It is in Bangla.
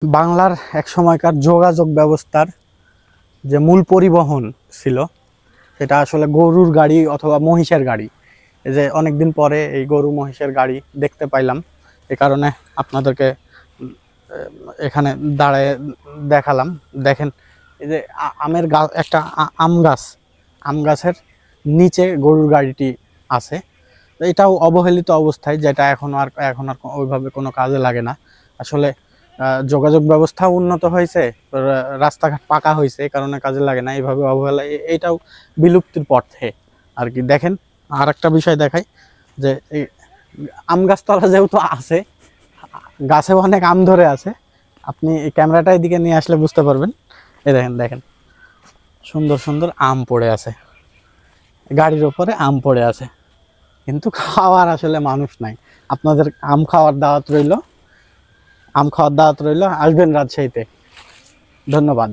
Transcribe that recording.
বাংলার এক সময়কার যোগাযোগ ব্যবস্থার যে মূল পরিবহন ছিল সেটা আসলে গরুর গাড়ি অথবা মহিষের গাড়ি। এই যে অনেকদিন পরে এই গরু মহিষের গাড়ি দেখতে পাইলাম, এ কারণে আপনাদেরকে এখানে দাঁড়ায় দেখালাম। দেখেন, এই যে আমের গাছ, একটা আম গাছের নিচে গরুর গাড়িটি আছে। এটাও অবহেলিত অবস্থায়, যেটা এখন আর ওইভাবে কোনো কাজে লাগে না আসলে। যোগাযোগ ব্যবস্থা উন্নত হয়েছে, রাস্তাঘাট পাকা হয়েছে, এই কারণে কাজে লাগে না, এইভাবে অবহেলা, এটাও বিলুপ্তির পথে আর কি। দেখেন, আর একটা বিষয় দেখাই, যে এই আম গাছতলা যেহেতু আছে, গাছে অনেক আম ধরে আছে। আপনি এই ক্যামেরাটা এদিকে নিয়ে আসলে বুঝতে পারবেন। এই দেখেন দেখেন, সুন্দর সুন্দর আম পড়ে আছে, গাড়ির ওপরে আম পড়ে আছে, কিন্তু খাওয়ার আসলে মানুষ নাই। আপনাদের আম খাওয়ার দাওয়াত রইল, আসবেন রাজশাহীতে। ধন্যবাদ।